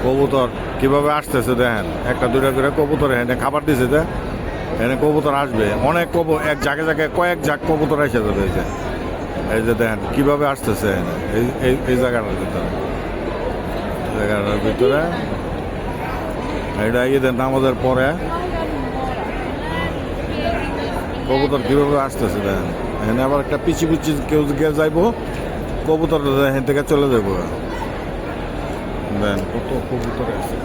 কবুতর কিভাবে আসতেছে দেখেন, একটা দুইটা করে কবুতর এনে খাবার দিছে যে এনে কবুতর আসবে অনেক এক জায়গায় জায়গায় কয়েক ঝাঁক কবুতর এসে যাবে। এই যে দেখেন কিভাবে আসতেছে এই জায়গাটার ভিতরে এটা ঈদের নামাজের পরে কবুতর কিভাবে আসতেছে দেখেন। এখানে আবার একটা পিছি কেউ গিয়ে যাইবো, কবুতর এখান থেকে চলে যাবো। দেন কত কবুতর আছে,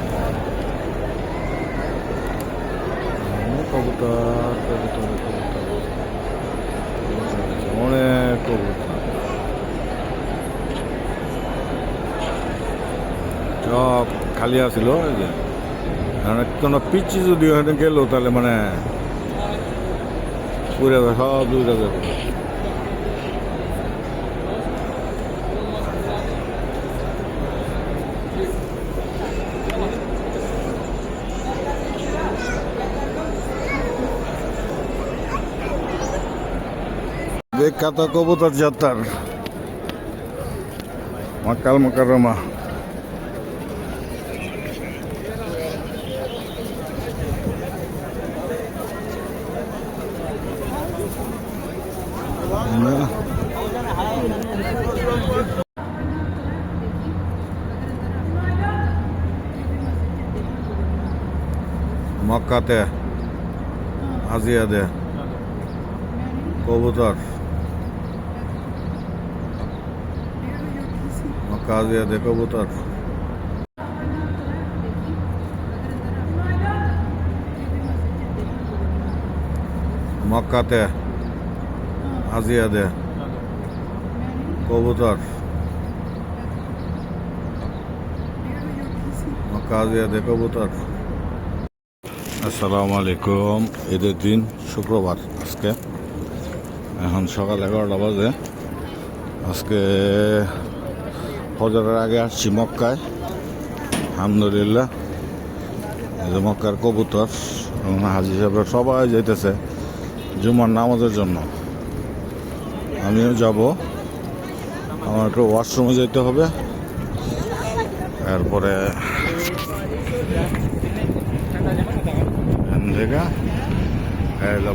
কবুতর কবুতর কবুতর অনেক কবুতর, সব খালি আছিল। এই যে কোনো পিচ্ছি যদি ওখানে গেল তাহলে মানে পুরে সব দূরে যাবে। বিখ্যাত কবুতর যাত্রার মক্কাল মুকাররমা। মক্কাতে আজিয়াদে কবুতর, মক্কা আজিয়াদে কবুতর। মক্কাতে আজিয়াদে কবুতর, মক্কা আজিয়াদে কবুতর। আসসালামু আলাইকুম। ঈদের দিন শুক্রবার আজকে, এখন সকাল 11টা বাজে। আজকে ফজরের আগে আসছি মক্কায়, আলহামদুলিল্লাহ। এই যে মক্কার কবুতর, হাজি সাহেবরা সবাই যাইতেছে জুমার নামাজের জন্য। আমিও যাব, আমার একটু ওয়াশরুমে যেতে হবে। এরপরে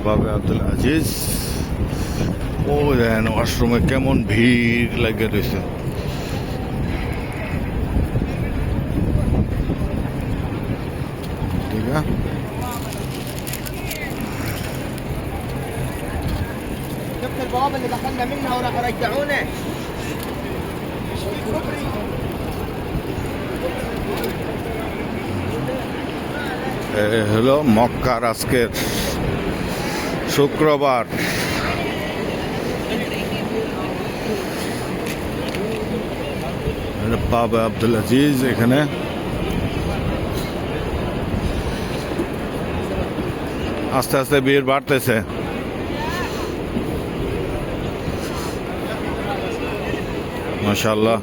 বাবা আব্দুল আজিজ, ও দেন ওয়াশরুমে কেমন ভিড় লাগে রয়েছে। ঠিক আছে, البوابه اللي دخلنا منها وراح يرجعونا. হলো মক্কার আজকের শুক্রবার। বাবা আব্দুল আজিজ এখানে আস্তে আস্তে ভিড় বাড়তেছে। মাশাআল্লাহ।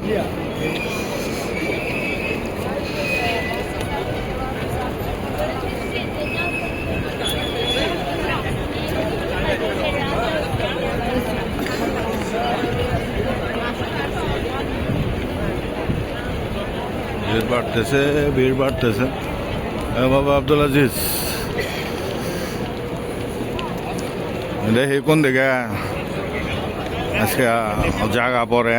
ভিড় বাড়তেছে। বাবা আব্দুল আজিজ দেখি কোন দিকে আজকে জায়গা পরে।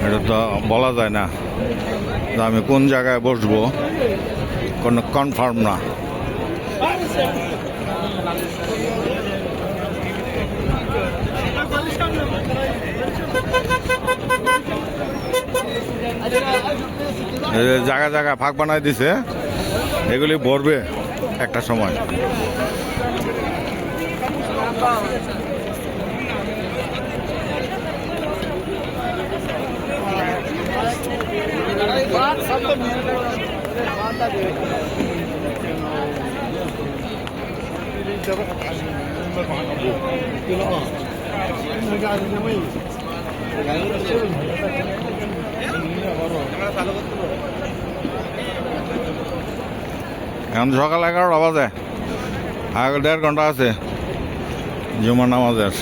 এটা তো বলা যায় না যে আমি কোন জায়গায় বসবো, কোনো কনফার্ম না। জায়গা জায়গা ফাঁক বানাই দিছে, এগুলি ভরবে একটা সময়। এখন সকাল 11টা বাজে, আগে 1.5 ঘন্টা আছে জুমার নামাজের।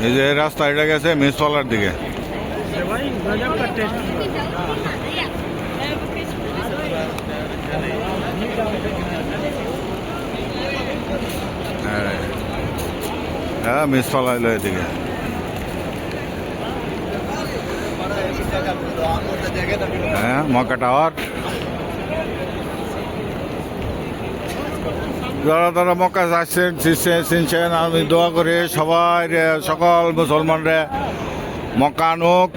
এই যে রাস্তা এটা গেছে মিসওয়ালার দিকে। হ্যাঁ মিসওয়ালা এলো এদিকে। হ্যাঁ মক্কা টাওয়ার। যারা যারা মক্কা আসছেন চিনছেন, আমি দোয়া করে সবাই সকল মুসলমানরা মক্কা আনুক,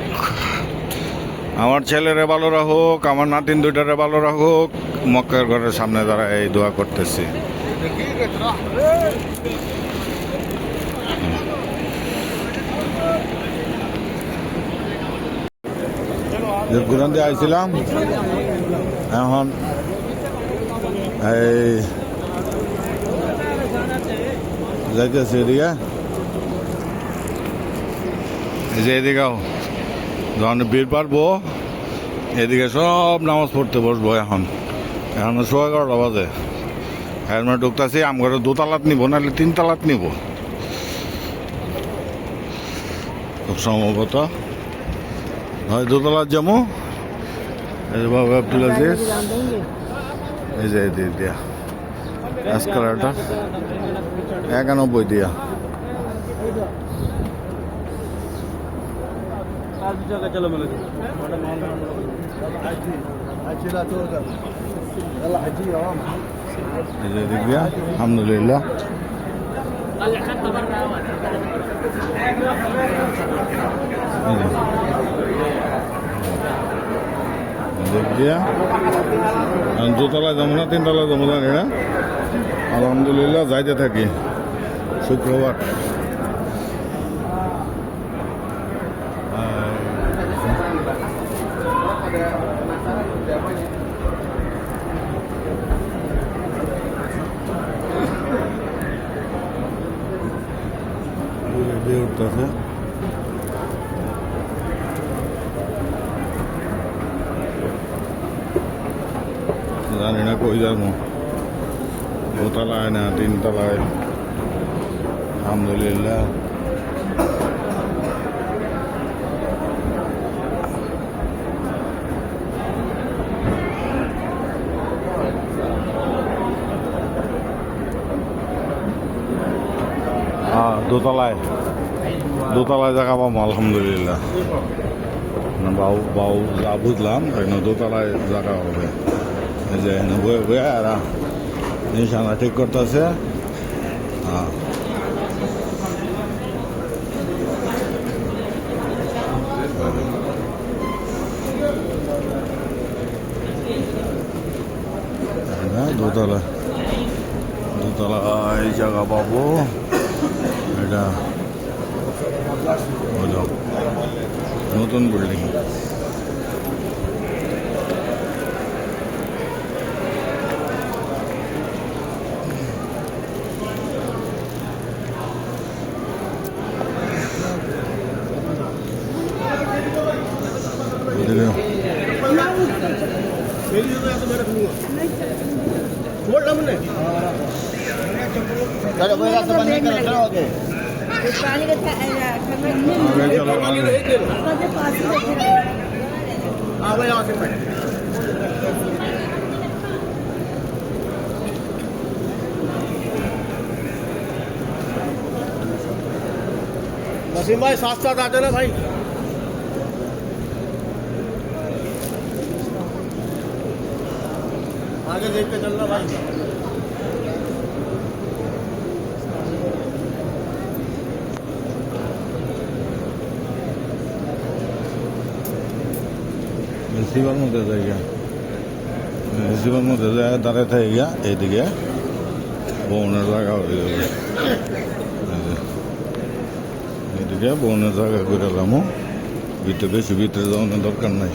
আমার ছেলেরে ভালো রাখুক, আমার নাতিন দুইটারে ভালো রাখুক। মক্কার ঘরের সামনে যারা এই দোয়া করতেছি। ঘুরান দিয়ে আইছিলাম, এখন এই যাইতেছি এদিকে। এই যে এদিকেও যখন ভিড় পারবো এদিকে সব নামাজ পড়তে বসবো। এখন 11:15 বাজে। এখন ঢুকতেছি, আমার দোতলাত নিব নাহলে 3 তালাত নিব খুব সম্ভবত। হয় দোতলার যাবো। এই যে বাবা আব্দুল আজিজ, এই যে এদিক দিয়া এসকালেটর 91 দিয়া। এই যে এদিক দিয়া আলহামদুলিল্লাহ। দোতলায় যাবো না 3 তলায় যাবো জানি না। আলহামদুলিল্লাহ যাইতে থাকি। শুক্রবার উঠতেছে। জানি না কই যাবো, দোতলায় না 3 তলায়। আলহামদুলিল্লাহ দোতলায় জায়গা পাবো আলহামদুলিল্লাহ। বাউ যা বুঝলাম দোতলায় জায়গা হবে। এই যে বয়ে বয়ে আর নিশানা ঠিক করতেছে। হ্যাঁ দোতলায় জায়গা পাবো। এটা হলো নতুন বিল্ডিং। चलो कोई रास्ता बंद नहीं करो चलो आगे पानी का आगे चलो आगे। हाँ भाई आओ सिर्फ वसीम भाई साथ साथ आते ना भाई आगे देख के चलना भाई রিসিভার মধ্যে জায়গা রিসিভার মধ্যে যায় দাঁড়ায় থাকে গিয়া এইদিকে বউনের জায়গা হয়ে যাবে এইদিকে বউনের জায়গা করে এলামও ভিতরে বেশি ভিতরে যাওয়ানোর দরকার নাই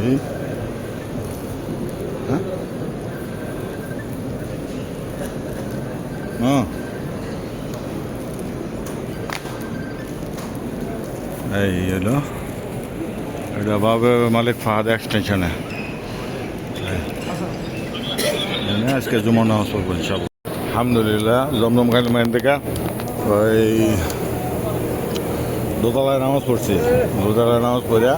এই হ্যাঁ হ্যাঁ এই হলো এটা বাবা মালিক ফাহাদ এক্সটেনশনে আজকে জুমা নামাজ পড়বো ইনশাল্লাহ আলহামদুলিল্লাহ জমজম খাইল মাইন থেকে ওই দোতলায় নামাজ পড়ছি দোতলায় নামাজ পড়িয়া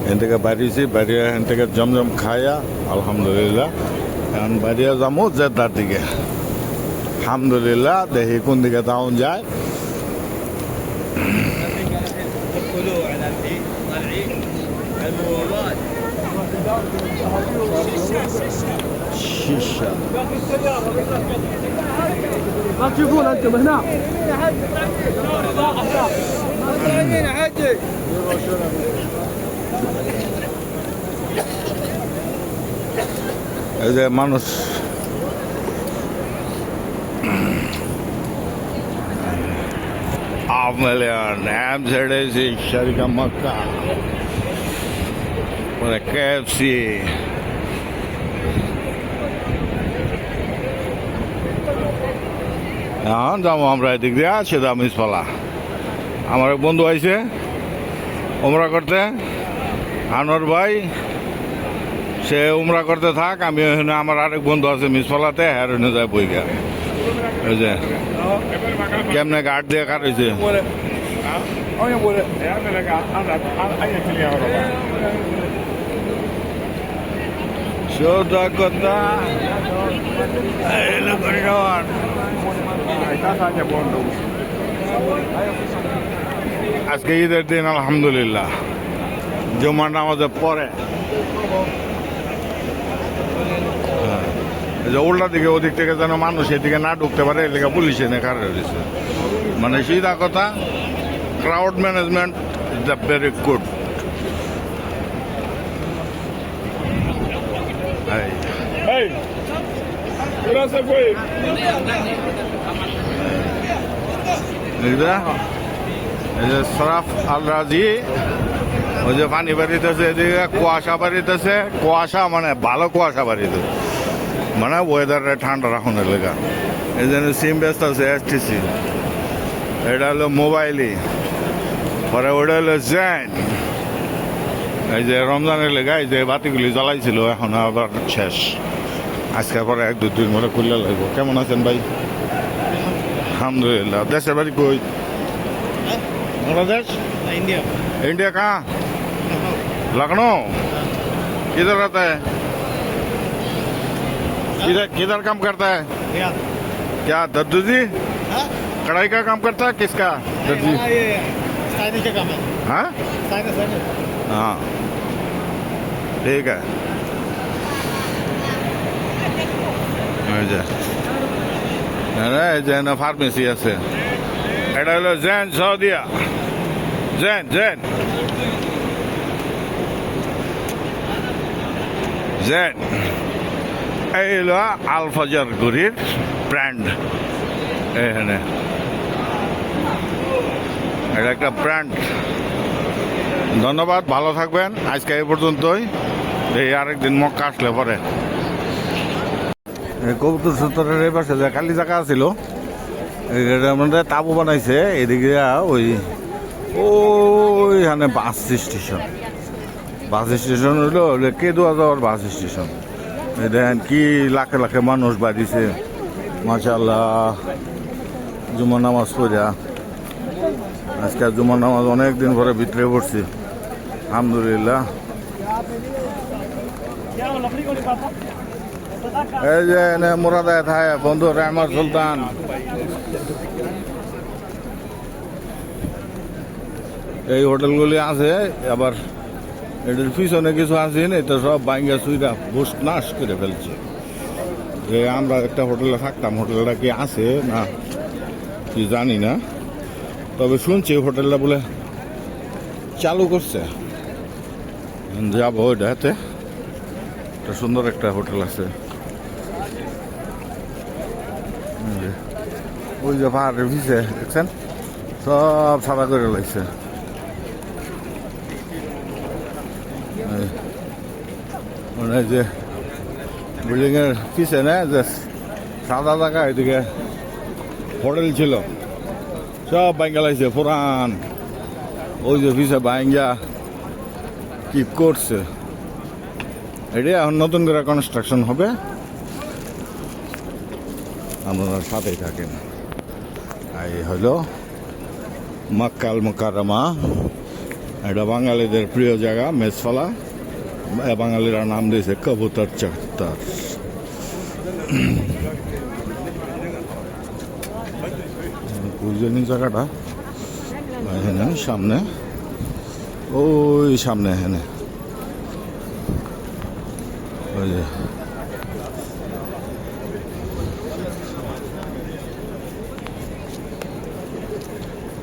এখান থেকে বাড়িয়েছি বাড়িয়ে এখান থেকে জমজম খাইয়া আলহামদুলিল্লাহ এখন বাড়িয়ে যাবো জেদ্দার দিকে আলহামদুলিল্লাহ দেখি কোন দিকে টাউন যায় ادخلوا على العيد طالعين المواد شيشة ما تشوفون انتم هنا এই যে মানুষ ಆಮೇಲೆ ನ್ಯಾಮ್ ಸೈಡ್ ಶರಿಕ ಮಕ್ಕ KFC এখন যাবো আমরা এদিক দিয়ে সেদা মিসপালা আমার এক বন্ধু আইছে উমরা করতে আনোয়ার ভাই সে উমরা করতে থাক আমি ওখানে আমার আরেক বন্ধু আছে মিসপালাতে হ্যাঁ ওখানে যায় বই গা ওই যে কেমনে গার্ড দিয়ে কার হয়েছে সোজা কথা এলো করে নেওয়ার আজকে ঈদের দিন আলহামদুলিল্লাহ জুমার নামাজের পরে উল্টা দিকে ওদিক থেকে যেন মানুষ এদিকে না ঢুকতে পারে এদিকে পুলিশ এনে কারে রয়েছে মানে সিধা কথা crowd management is the very good সরাফ আল রাজি ওই যে পানি বাড়িতেছে এদিকে কুয়াশা বাড়িতেছে কুয়াশা মানে ভালো কুয়াশা বাড়িতেছে মানে ওয়েদারে ঠান্ডা রাখুন এলাকা এই জন্য সিম ব্যস্ত আছে এসটিসি এটা হলো মোবাইলই পরে ওটা হলো জেন এই যে রমজানের লেগা এই যে বাতিগুলি জ্বালাইছিল এখন আবার শেষ আজকে পরে 1-2 দিন মধ্যে খুললে লাগবো কেমন আছেন ভাই আলহামদুলিল্লাহ দেশের বাড়ি কই बांग्लादेश इंडिया इंडिया कहाँ लखनऊ किधर रहता है किधर किधर काम करता है क्या दद्दू जी कढ़ाई का काम करता है किसका दद्दू ये साइनिंग का काम है हाँ साइनिंग हाँ ठीक है জেন ফার্মেসি আছে এটা হলো জেন সৌদিয়া জেন জেন জেন এই হলো আলফাজার গুড়ির ব্র্যান্ড এখানে এটা একটা ব্র্যান্ড ধন্যবাদ ভালো থাকবেন আজকে এই পর্যন্তই এই আরেকদিন মক্কা আসলে পরে কবুতর সুতরের এই পাশে যে খালি জায়গা ছিল এটার মধ্যে তাবু বানাইছে এদিকে ওই ওইখানে বাস স্টেশন, হইলো কেদুয়া যাওয়ার বাস স্টেশন। এই দেখেন কি লাখে লাখে মানুষ বাড়িছে, মাশাআল্লাহ। জুমার নামাজ পড়া, আজকে জুমার নামাজ অনেক দিন পরে ভিতরে পড়ছি, আলহামদুলিল্লাহ। এই যে মোরাদায় থাকে বন্ধু রহমান সুলতান। এই হোটেলগুলি আছে, আবার এটার পিছনে কিছু আছে না, এটা সব বাইঙ্গা সুইরা বুস নাশ করে ফেলছে। যে আমরা একটা হোটেলে থাকতাম, হোটেলটা কি আছে না কি জানি না, তবে শুনছি হোটেলটা বলে চালু করছে, যাবো ওইটাতে। একটা সুন্দর একটা হোটেল আছে, ওই যে পাহাড়ের ভিজে দেখছেন, সব সাদা করে লাগছে। মানে যে বিল্ডিং এর পিছনে যে সাদা জায়গা, এদিকে হোটেল ছিল, সব বাইঙ্গা লাগছে পুরান। ওই যে পিছে বাইঙ্গা কি করছে, এটা এখন নতুন করে কনস্ট্রাকশন হবে। আপনারা সাথেই থাকেন। এই হলো মক্কাল মুকাররমা, এটা বাঙালিদের প্রিয় জায়গা, মেজফলা। বাঙালিরা নাম দিয়েছে কবুতর চত্বর। বুঝলেন জায়গাটা এখানে সামনে, ওই সামনে এখানে ওই যে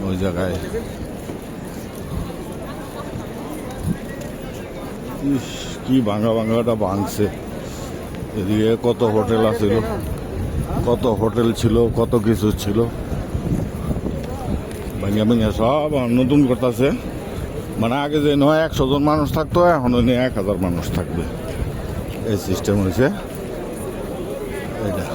ওই জায়গায় কি ভাঙা ভাঙাটা ভাঙছে। এদিকে কত হোটেল আছিল, কত হোটেল ছিল, কত কিছু ছিল, ভাঙা ভাঙা সব নতুন করতেছে। মানে আগে যে নয় 100 জন মানুষ থাকতো, এখন 1000 মানুষ থাকবে, এই সিস্টেম হয়েছে। এটা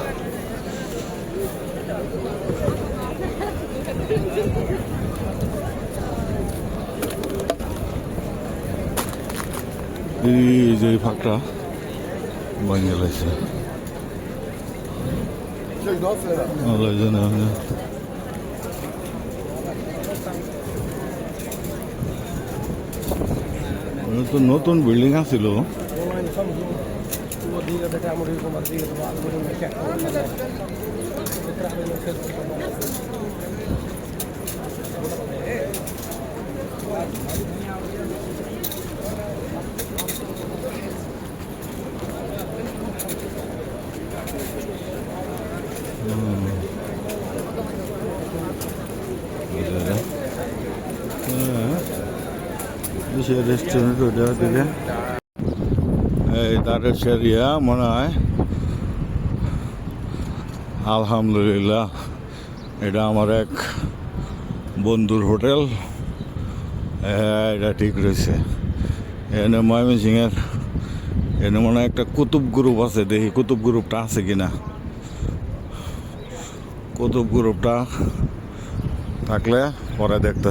এই যে ফাঁকটা ভাঙে লাগছে, তো নতুন বিল্ডিং আছিল। রেস্টুরেন্ট ওটা দিকে এই তারের সেরিয়া মনে হয়। আলহামদুলিল্লাহ, এটা আমার এক বন্ধুর হোটেল, এটা ঠিক রয়েছে। এখানে ময়মনসিংহের এখানে মনে হয় একটা কুতুব গ্রুপ আছে, দেখি কুতুব গ্রুপটা আছে কিনা। কুতুব গ্রুপটা থাকলে পরে দেখতে